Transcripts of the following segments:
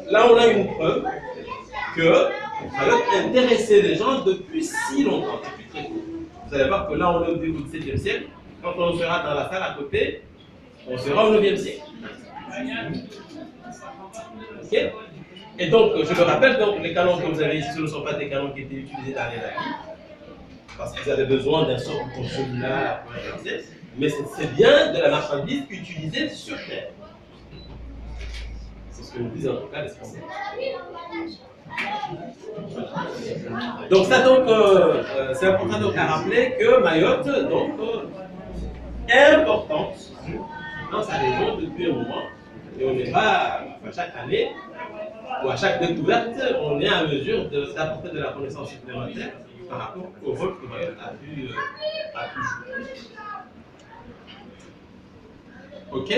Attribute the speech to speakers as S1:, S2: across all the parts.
S1: là on a une preuve que Mayotte intéressait les gens depuis si longtemps, depuis très tôt. Vous allez voir que là on est au début du 7e siècle, quand on sera dans la salle à côté, on sera au 9e siècle. Ok? Et donc, je le rappelle, donc, les canons que vous avez ici, ce ne sont pas des canons qui étaient utilisés dans les navires, parce qu'ils avaient besoin d'un sort de consulat pour exercer, mais c'est bien de la marchandise utilisée sur terre. C'est ce que nous disent en tout cas les Français. Donc ça, donc, c'est important donc, à rappeler que Mayotte donc, est importante dans sa région depuis un moment, et on n'est pas, enfin, chaque année, ou à chaque découverte, on est en mesure d'apporter de la connaissance supplémentaire par rapport au rôle que Mayotte a pu jouer. Ok?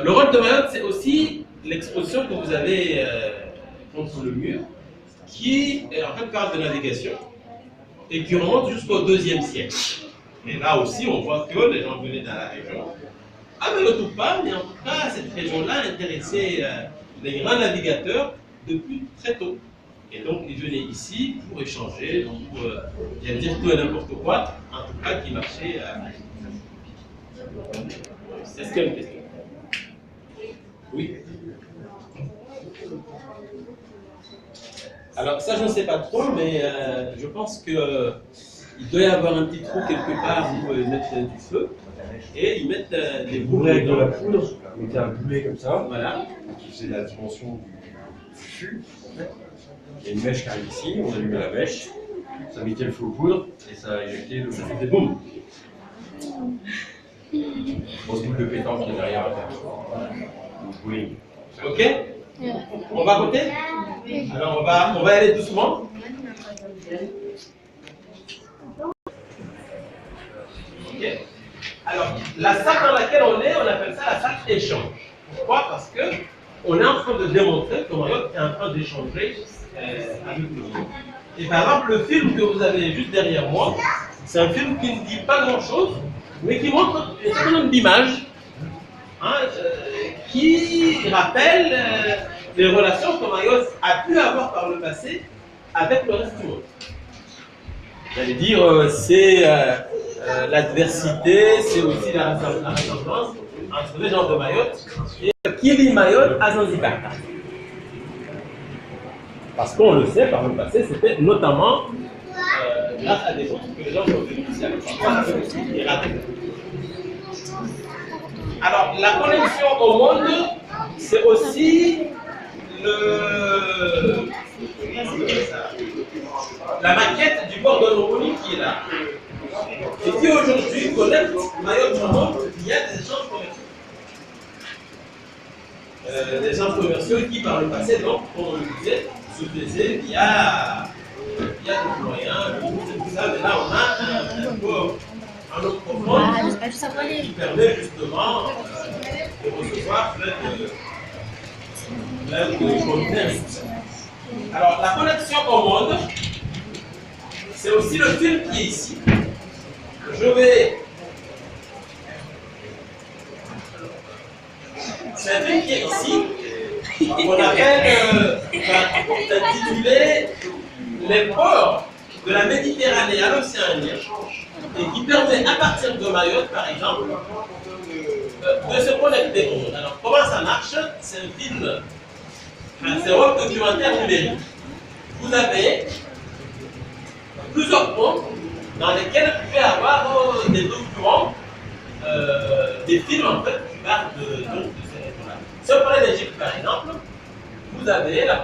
S1: Le rôle de Mayotte, c'est aussi l'exposition que vous avez contre le mur, qui en fait parle de navigation et qui remonte jusqu'au 2e siècle. Et là aussi, on voit que les gens venaient dans la région. À Mayotte ou pas, mais en tout cas, cette région-là intéressait les grands navigateurs depuis très tôt. Et donc, ils venaient ici pour échanger, pour dire tout et n'importe quoi, en tout cas qui marchait. Est-ce qu'il y a une question? Oui. Alors, ça, je ne sais pas trop, mais je pense qu'il doit y avoir un petit trou quelque part où ils mettent du feu et ils mettent des boules
S2: avec de la poudre, on mettait un boulet comme ça,
S1: voilà,
S2: qui faisait la dimension du fût. En fait. Il y a une mèche qui arrive ici, on allumait la mèche, ça mettait le feu aux poudres et ça éjectait le.
S1: Ça fait des boum.
S2: Grosse boule de pétanque qui est derrière la tête. Oui.
S1: Ok? On va côté? Alors on va aller doucement. Ok. Alors, la salle dans laquelle on est, on appelle ça la salle échange. Pourquoi? Parce que on est en train de démontrer que Mayotte est en train d'échanger avec le monde. Et par exemple, le film que vous avez juste derrière moi, c'est un film qui ne dit pas grand-chose, mais qui montre un certain nombre d'images hein, qui rappellent les relations que Mayotte a pu avoir par le passé avec le reste du monde. J'allais dire, c'est l'adversité, c'est aussi la ressemblance entre les gens de Mayotte et qui vit Mayotte à Zanzibar. Parce qu'on le sait, par le passé, c'était notamment grâce à des gens que les gens sont venus ici avec alors, la connexion au monde, c'est aussi la maquette du port de Lomoni qui est là. Et qui aujourd'hui connecte Mayotte au monde via des échanges commerciaux. Des échanges commerciaux qui, par le passé, donc, comme on le disait, se faisaient via des moyens, tout ça. Mais là, on a un port en eau profonde qui permet justement de recevoir plein de conteneurs. Alors, la connexion au monde, c'est aussi le film qui est ici. C'est un film qui est ici, qu'on appelle, intitulé Les ports de la Méditerranée à l'océan Indien, et qui permet à partir de Mayotte, par exemple, de se connecter au monde. Alors, comment ça marche? C'est un film, c'est un documentaire numérique. Vous avez plusieurs ponts dans lesquels vous pouvez avoir des documents, des films en fait, qui parlent de ces régions-là. Si on parle d'Égypte par exemple, vous avez la